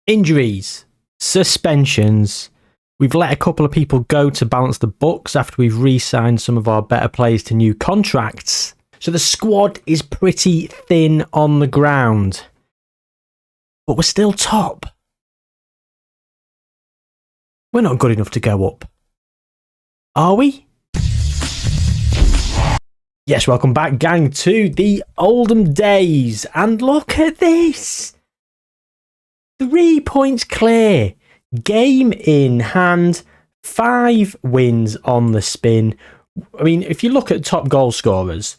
Injuries, suspensions. We've let a couple of people go to balance the books after we've re-signed some of our better players to new contracts. So the squad is pretty thin on the ground. But we're still top. We're not good enough to go up. Are we? Yes, welcome back, gang, to the Oldham days. And look at this. 3 points clear. Game in hand. 5 wins on the spin. I mean, if you look at top goal scorers,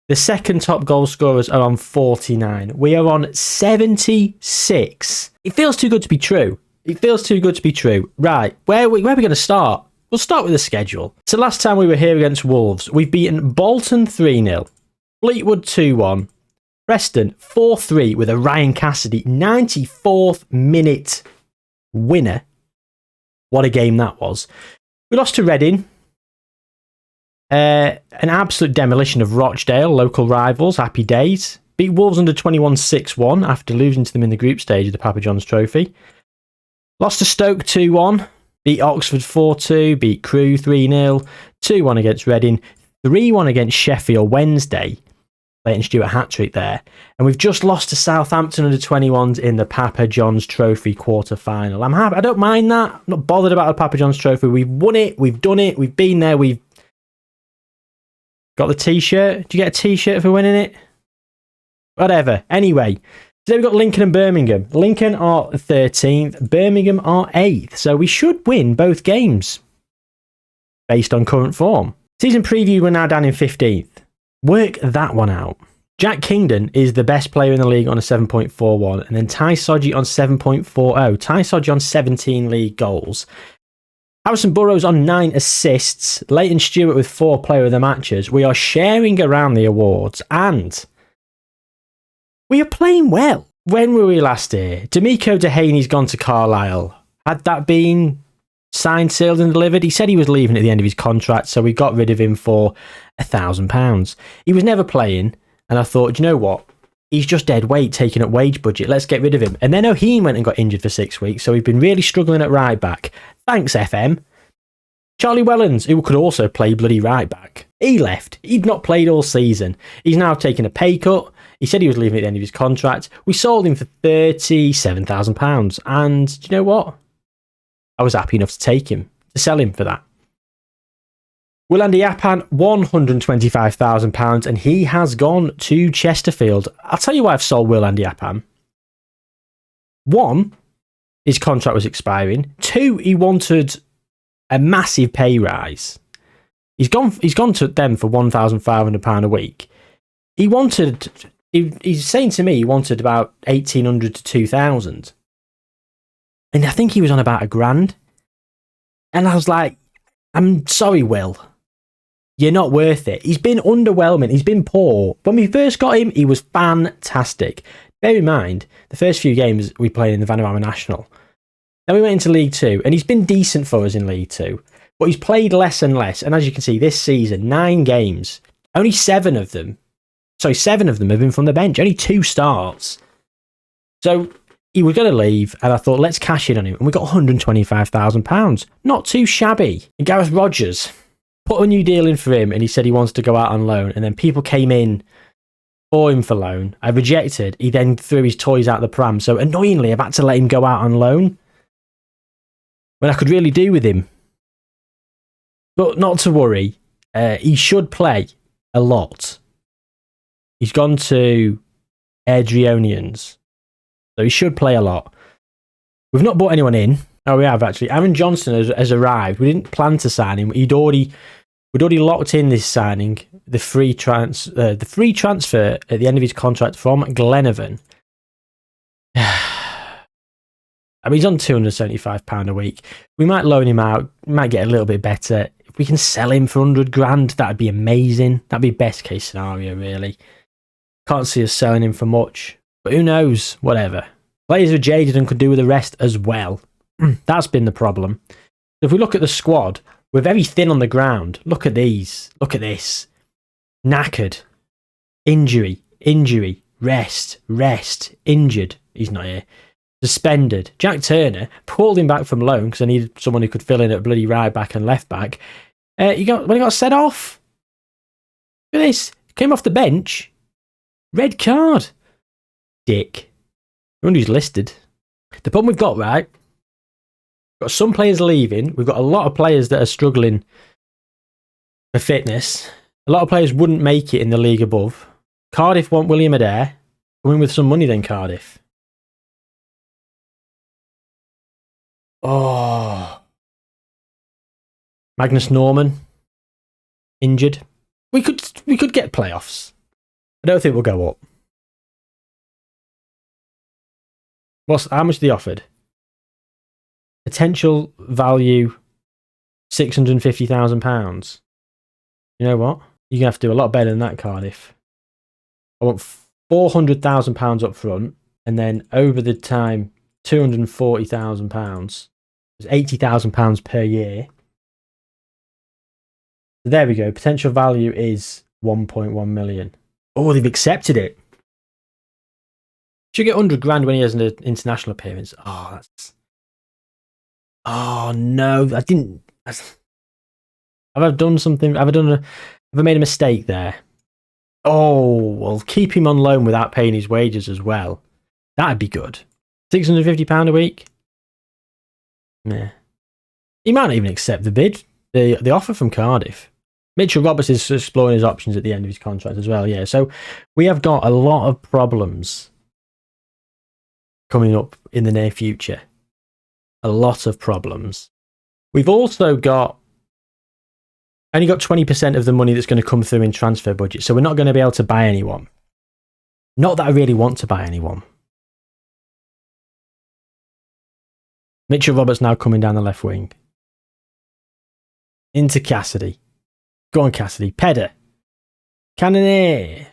the second top goal scorers are on 49. We are on 76. It feels too good to be true. It feels too good to be true. Right, where are we going to start? We'll start with the schedule. So last time we were here against Wolves, we've beaten Bolton 3-0, Fleetwood 2-1, Preston 4-3 with a Ryan Cassidy 94th minute winner. What a game that was. We lost to Reading. An absolute demolition of Rochdale, local rivals, happy days. Beat Wolves under 21 6-1 after losing to them in the group stage of the Papa John's Trophy. Lost to Stoke 2-1. Beat Oxford 4-2, beat Crewe 3-0, 2-1 against Reading, 3-1 against Sheffield Wednesday. Leighton Stewart hat-trick there. And we've just lost to Southampton under 21s in the Papa John's Trophy quarter-final. I'm happy. I don't mind that. I'm not bothered about the Papa John's Trophy. We've won it. We've done it. We've been there. We've got the T-shirt. Do you get a T-shirt for winning it? Whatever. Anyway. Today we've got Lincoln and Birmingham. Lincoln are 13th, Birmingham are 8th. So we should win both games based on current form. Season preview, we're now down in 15th. Work that one out. Jack Kingdon is the best player in the league on a 7.41, and then Ty Sodgy on 7.40. Ty Sodgy on 17 league goals. Harrison Burrows on 9 assists. Leighton Stewart with 4 player of the matches. We are sharing around the awards, and we are playing well. When were we last here? D'Amico Dehaney's gone to Carlisle. Had that been signed, sealed and delivered? He said he was leaving at the end of his contract, so we got rid of him for £1,000. He was never playing, and I thought, do you know what? He's just dead weight, taking up wage budget. Let's get rid of him. And then O'Heen went and got injured for 6 weeks, so we've been really struggling at right back. Thanks, FM. Charlie Wellens, who could also play bloody right back. He left. He'd not played all season. He's now taken a pay cut. He said he was leaving at the end of his contract. We sold him for £37,000. And do you know what? I was happy enough to take him, to sell him for that. Will Andy Yappan, £125,000, and he has gone to Chesterfield. I'll tell you why I've sold Will Andy Yappan. 1, his contract was expiring. 2, he wanted a massive pay rise. He's gone to them for £1,500 a week. He's saying to me he wanted about 1,800 to 2,000. And I think he was on about £1,000. And I was like, I'm sorry, Will. You're not worth it. He's been underwhelming. He's been poor. When we first got him, he was fantastic. Bear in mind, the first few games we played in the Vanarama National. Then we went into League 2, and he's been decent for us in League 2. But he's played less and less. And as you can see, this season, 9 games, only 7 of them have been from the bench. Only 2 starts. So he was going to leave, and I thought, let's cash in on him. And we got £125,000. Not too shabby. And Gareth Rogers put a new deal in for him, and he said he wants to go out on loan. And then people came in for him for loan. I rejected. He then threw his toys out the pram. So annoyingly, I've had to let him go out on loan when I could really do with him. But not to worry. He should play a lot. He's gone to Airdrieonians, so he should play a lot. We've not brought anyone in. Oh, we have actually. Aaron Johnson has arrived. We didn't plan to sign him. We'd already locked in this signing, the free transfer at the end of his contract from Glenavon. I mean, he's on £275 a week. We might loan him out. We might get a little bit better. If we can sell him for £100,000, that'd be amazing. That'd be best case scenario, really. Can't see us selling him for much, but who knows? Whatever. Players are jaded and could do with the rest as well. That's been the problem. If we look at the squad, we're very thin on the ground. Look at these. Look at this. Knackered. Injury. Rest. Injured. He's not here. Suspended. Jack Turner pulled him back from loan because I needed someone who could fill in at bloody right back and left back. When he got set off. Look at this. Came off the bench. Red card. Dick. I wonder who's listed. The problem we've got, right? We've got some players leaving. We've got a lot of players that are struggling for fitness. A lot of players wouldn't make it in the league above. Cardiff want William Adair. Come in with some money then, Cardiff. Oh. Magnus Norman. Injured. We could get playoffs. I don't think we'll go up. How much they offered? Potential value £650,000. You know what? You're going to have to do a lot better than that, Cardiff. I want £400,000 up front, and then over the time, £240,000. It's £80,000 per year. So there we go. Potential value is 1.1 million. Oh, they've accepted it. Should get 100 grand when he has an international appearance. Oh, that's. Oh no, I didn't. Have I done something? Have I made a mistake there? Oh, well, keep him on loan without paying his wages as well. That'd be good. £650 a week? Nah. He might not even accept the bid, the offer from Cardiff. Mitchell Roberts is exploring his options at the end of his contract as well, yeah. So we have got a lot of problems coming up in the near future. A lot of problems. We've also only got 20% of the money that's going to come through in transfer budget, so we're not going to be able to buy anyone. Not that I really want to buy anyone. Mitchell Roberts now coming down the left wing. Into Cassidy. Go on, Cassidy. Pedder. Cannoneer.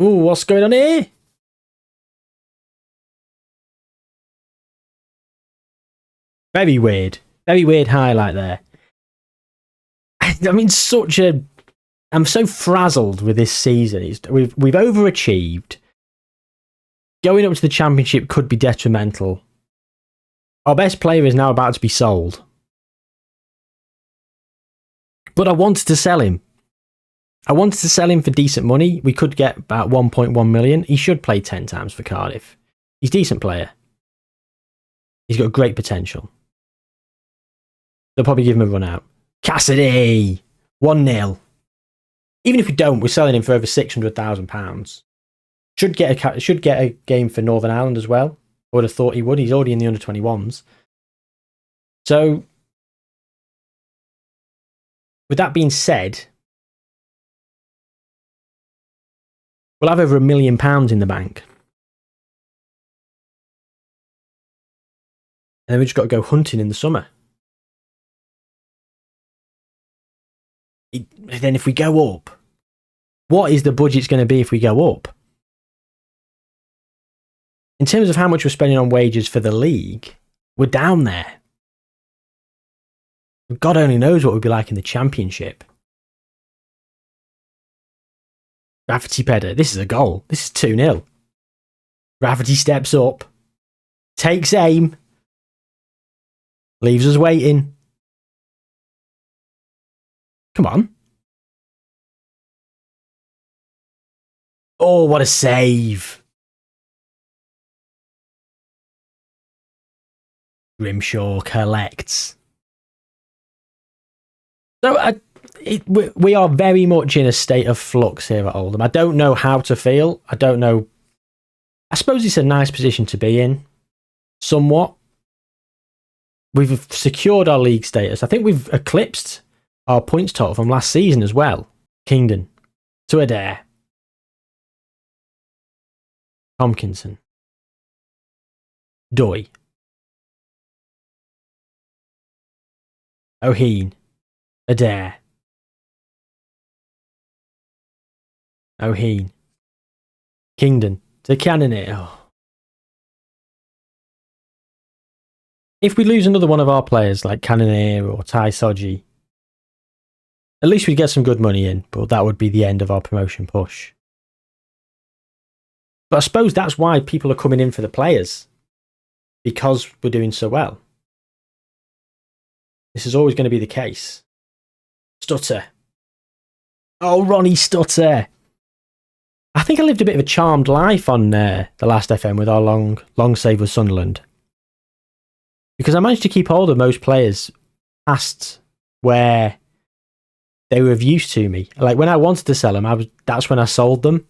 Ooh, what's going on here? Very weird. Very weird highlight there. I mean, I'm so frazzled with this season. We've overachieved. Going up to the Championship could be detrimental. Our best player is now about to be sold. But I wanted to sell him. I wanted to sell him for decent money. We could get about 1.1 million. He should play 10 times for Cardiff. He's a decent player. He's got great potential. They'll probably give him a run out. Cassidy! 1-0. Even if we don't, we're selling him for over £600,000. Should get a game for Northern Ireland as well. I would have thought he would. He's already in the under-21s. So, with that being said, we'll have over £1 million in the bank. And then we just got to go hunting in the summer. Then if we go up, what is the budget's going to be if we go up? In terms of how much we're spending on wages for the league, we're down there. God only knows what we'd be like in the Championship. Rafferty Pedder. This is a goal. This is 2-0. Rafferty steps up. Takes aim. Leaves us waiting. Come on. Oh, what a save. Grimshaw collects. So we are very much in a state of flux here at Oldham. I don't know how to feel. I don't know. I suppose it's a nice position to be in. Somewhat. We've secured our league status. I think we've eclipsed our points total from last season as well. Kingdon. To Adair. Tompkinson. Doy. O'Heen. Adair. O'Heen. Kingdon. To Cannoneer. Oh. If we lose another one of our players like Cannoneer or Ty Soji, at least we get some good money in, but that would be the end of our promotion push. But I suppose that's why people are coming in for the players. because we're doing so well. This is always going to be the case. Stutter. Oh, Ronnie Stutter. I think I lived a bit of a charmed life on the last FM with our long save with Sunderland. Because I managed to keep hold of most players past where they were of use to me. Like when I wanted to sell them, that's when I sold them.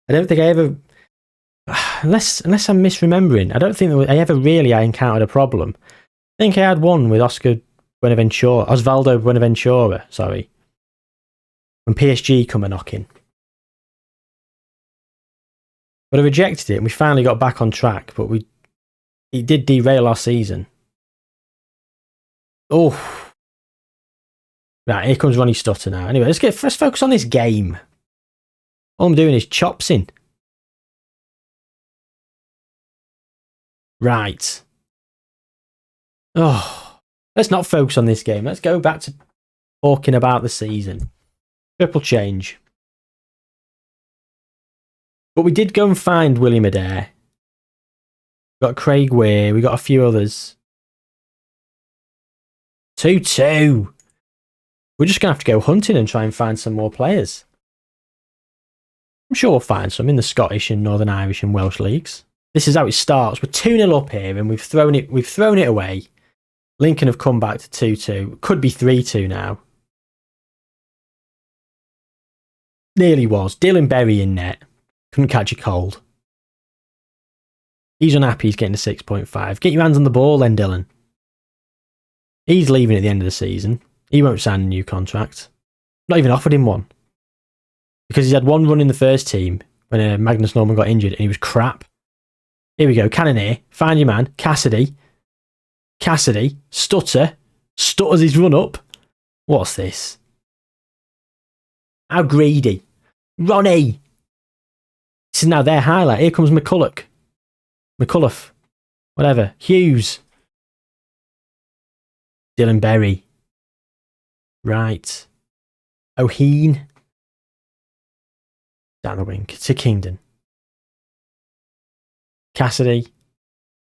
I don't think I ever, unless I'm misremembering, I don't think I encountered a problem. I think I had one with Osvaldo Buenaventura, sorry. When PSG come a knocking. But I rejected it and we finally got back on track, but it did derail our season. Oh. Right, here comes Ronnie Stutter now. Anyway, let's focus on this game. All I'm doing is chopsing. Right. Oh. Let's not focus on this game. Let's go back to talking about the season. Triple change. But we did go and find William Adair. We got Craig Weir. We got a few others. 2-2. We're just going to have to go hunting and try and find some more players. I'm sure we'll find some in the Scottish and Northern Irish and Welsh leagues. This is how it starts. We're 2-0 up here and we've thrown it away. Lincoln have come back to 2-2. Could be 3-2 now. Nearly was. Dylan Berry in net. Couldn't catch a cold. He's unhappy he's getting a 6.5. Get your hands on the ball then, Dylan. He's leaving at the end of the season. He won't sign a new contract. Not even offered him one. Because he's had one run in the first team when Magnus Norman got injured and he was crap. Here we go. Cannoneer. Find your man. Cassidy. Stutter. Stutters his run up. What's this? How greedy. Ronnie. This is now their highlight. Here comes McCullough. Whatever. Hughes. Dylan Berry. Right. O'Heen. Down the wing to Kingdon. Cassidy.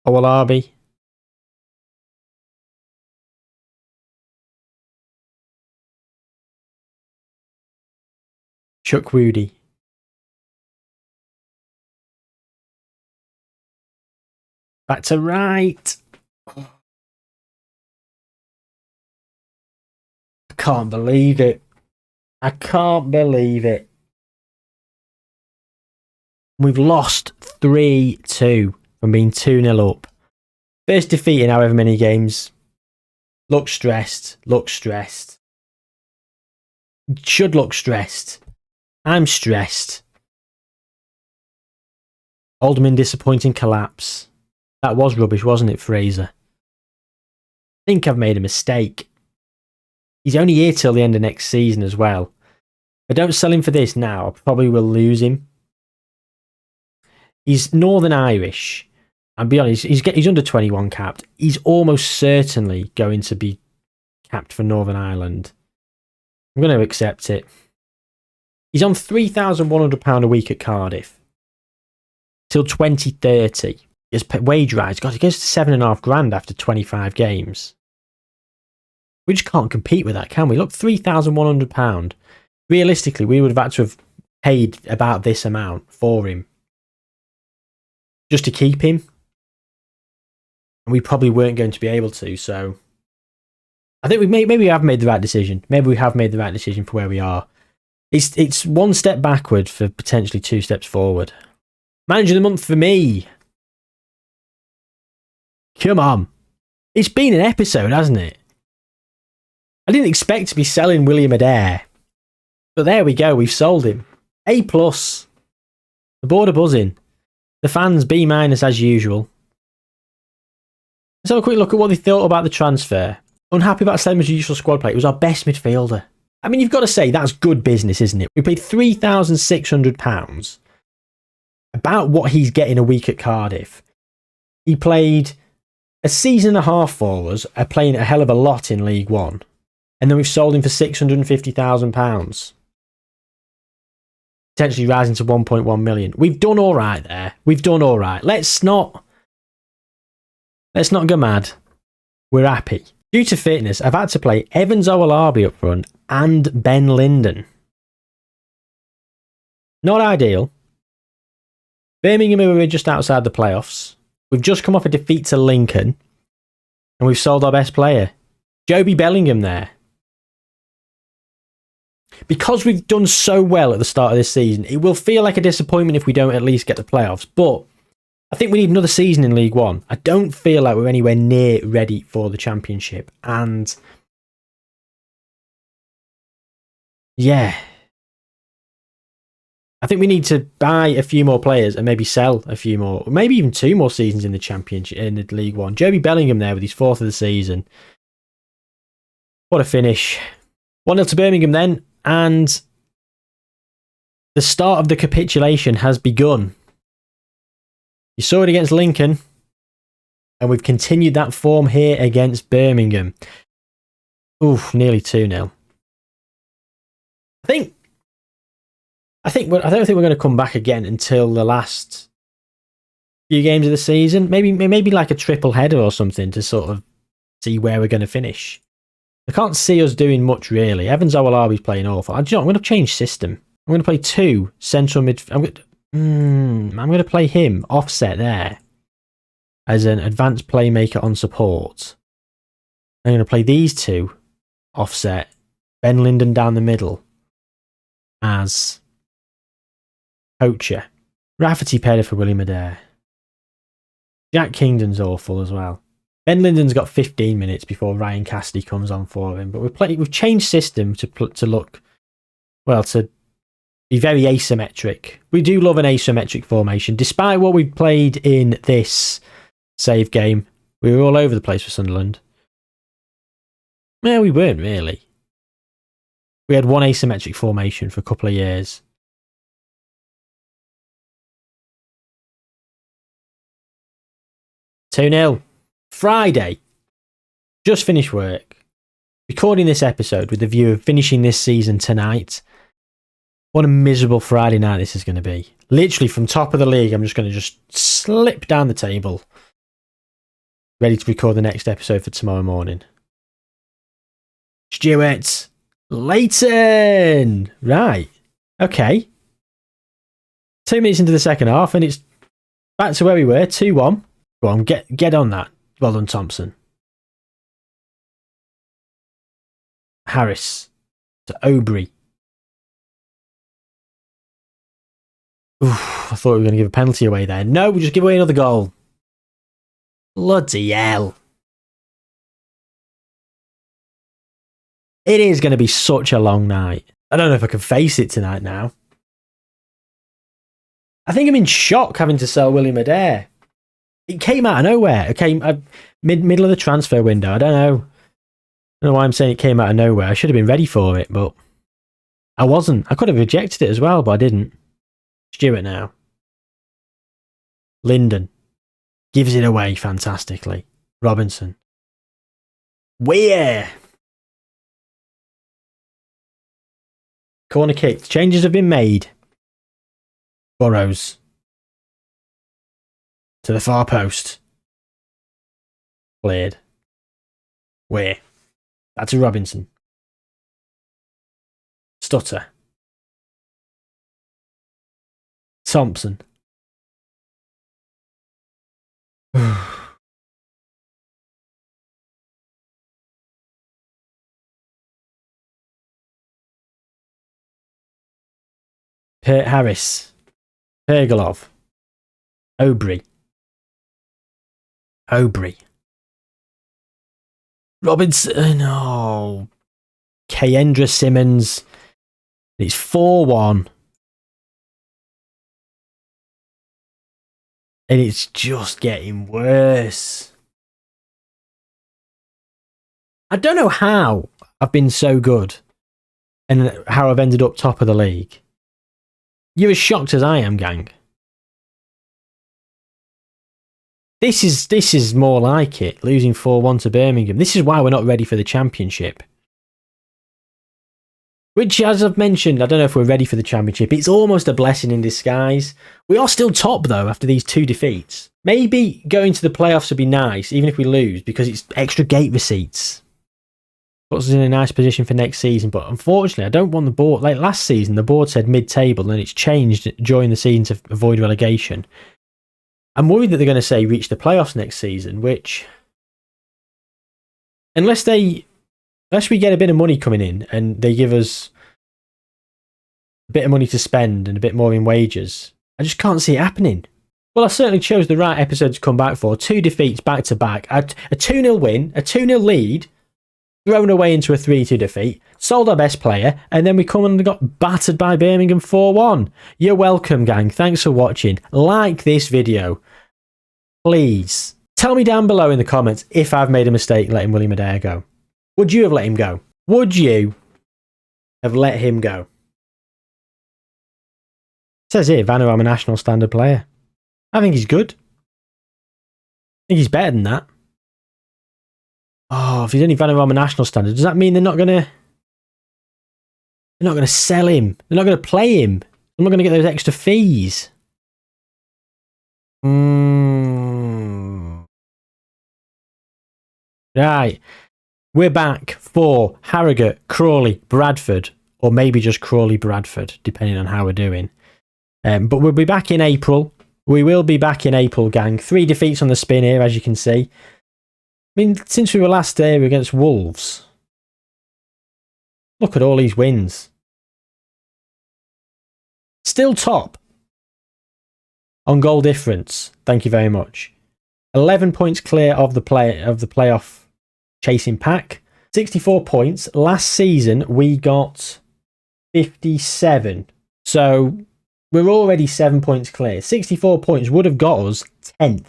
Owalabi. Chuck Woody. Back to right. I can't believe it. We've lost 3-2 from being 2-0 up. First defeat in however many games. Look stressed. Should look stressed. I'm stressed. Oldham disappointing collapse. That was rubbish, wasn't it, Fraser? I think I've made a mistake. He's only here till the end of next season as well. If I don't sell him for this now, I probably will lose him. He's Northern Irish. I'll be honest, he's under 21 capped. He's almost certainly going to be capped for Northern Ireland. I'm going to accept it. He's on £3,100 a week at Cardiff. Till 2030. His wage rise, God, he goes to £7,500 after 25 games. We just can't compete with that, can we? Look, £3,100. Realistically, we would have had to have paid about this amount for him. Just to keep him. And we probably weren't going to be able to, so... I think maybe we have made the right decision. Maybe we have made the right decision for where we are. It's one step backward for potentially 2 steps forward. Manager of the month for me. Come on. It's been an episode, hasn't it? I didn't expect to be selling William Adair. But there we go, we've sold him. A+. The board are buzzing. The fans B- as usual. Let's have a quick look at what they thought about the transfer. Unhappy about selling as a useful squad player. It was our best midfielder. I mean, you've got to say, that's good business, isn't it? We paid £3,600. About what he's getting a week at Cardiff. He played a season and a half for us, playing a hell of a lot in League One. And then we've sold him for £650,000. Potentially rising to 1.1 million. We've done all right there. We've done all right. Let's not Let's not go mad. We're happy. Due to fitness, I've had to play Evans Owolabi up front and Ben Linden. Not ideal. Birmingham were just outside the playoffs. We've just come off a defeat to Lincoln. And we've sold our best player. Joby Bellingham there. Because we've done so well at the start of this season, it will feel like a disappointment if we don't at least get the playoffs. But I think we need another season in League One. I don't feel like we're anywhere near ready for the Championship. And yeah, I think we need to buy a few more players and maybe sell a few more, maybe even 2 more seasons in the Championship, in the League One. Joby Bellingham there with his 4th of the season. What a finish. 1-0 to Birmingham then, and the start of the capitulation has begun. You saw it against Lincoln, and we've continued that form here against Birmingham. Oof, nearly 2-0. I don't think we're going to come back again until the last few games of the season. Maybe like a triple header or something to sort of see where we're going to finish. I can't see us doing much really. Evans Owolabi's playing awful. I'm going to change system. I'm going to play 2 central mid. I'm going to play him offset there as an advanced playmaker on support. I'm going to play these 2 offset. Ben Linden down the middle as poacher. Rafferty Pedder for William Adair. Jack Kingdon's awful as well. Ben Linden's got 15 minutes before Ryan Cassidy comes on for him. But we've changed system to look, well, to be very asymmetric. We do love an asymmetric formation. Despite what we played in this save game, we were all over the place for Sunderland. Well, we weren't really. We had one asymmetric formation for a couple of years. "2-0. Friday. Just finished work. Recording this episode with the view of finishing this season tonight. What a miserable Friday night this is going to be. Literally from top of the league, I'm just going to slip down the table. Ready to record the next episode for tomorrow morning. Stuart Leighton. Right. Okay. 2 minutes into the second half and it's back to where we were. 2-1. Go on, get on that. Well done, Thompson. Harris to Aubrey. Oof, I thought we were going to give a penalty away there. No, we just give away another goal. Bloody hell. It is going to be such a long night. I don't know if I can face it tonight now. I think I'm in shock having to sell William Adair. It came out of nowhere. It came middle of the transfer window. I don't know why I'm saying it came out of nowhere. I should have been ready for it, but I wasn't. I could have rejected it as well, but I didn't. Stuart now. Linden gives it away fantastically. Robinson. Weir. Corner kicked. Changes have been made. Burrows. To the far post. Cleared. Weir. That's a Robinson. Stutter. Thompson. Harris. Pergolov. Aubrey. Robinson. No. Kendra Simmons. It's 4-1. And it's just getting worse. I don't know how I've been so good and how I've ended up top of the league. You're as shocked as I am, gang. This is more like it, losing 4-1 to Birmingham. This is why we're not ready for the Championship. Which, as I've mentioned, I don't know if we're ready for the championship. It's almost a blessing in disguise. We are still top, though, after these 2 defeats. Maybe going to the playoffs would be nice, even if we lose, because it's extra gate receipts. Puts us in a nice position for next season. But unfortunately, I don't want the board. Like last season, the board said mid-table, and it's changed during the season to avoid relegation. I'm worried that they're going to say reach the playoffs next season, which, unless we get a bit of money coming in and they give us a bit of money to spend and a bit more in wages, I just can't see it happening. Well, I certainly chose the right episode to come back for. 2 defeats back to back. A 2-0 win, a 2-0 lead, thrown away into a 3-2 defeat, sold our best player, and then we come and got battered by Birmingham 4-1. You're welcome, gang. Thanks for watching. Like this video. Please. Tell me down below in the comments if I've made a mistake letting William Adair go. Would you have let him go? Would you have let him go? It says here, Vanarama a national standard player. I think he's good. I think he's better than that. Oh, if he's only Vanarama national standard, does that mean they're not gonna sell him? They're not gonna play him. I'm not gonna get those extra fees. Right. We're back for Harrogate, Crawley, Bradford, or maybe just Crawley, Bradford, depending on how we're doing. But we'll be back in April. We will be back in April, gang. 3 defeats on the spin here, as you can see. I mean, since we were last there against Wolves, look at all these wins. Still top on goal difference. Thank you very much. 11 points clear of the playoff chasing pack. 64 points. Last season we got 57. So we're already 7 points clear. 64 points would have got us 10th.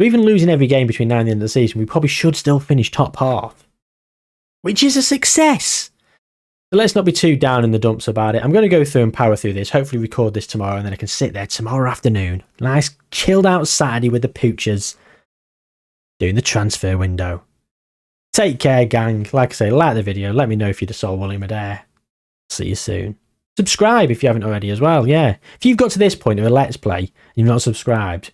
So even losing every game between now and the end of the season, we probably should still finish top half, which is a success. So let's not be too down in the dumps about it. I'm going to go through and power through this, hopefully record this tomorrow, and then I can sit there tomorrow afternoon. Nice chilled out Saturday with the poochers, doing the transfer window. Take care, gang. Like I say, like the video. Let me know if you'd have sold William Adair. See you soon. Subscribe if you haven't already as well, yeah. If you've got to this point of a Let's Play and you've not subscribed,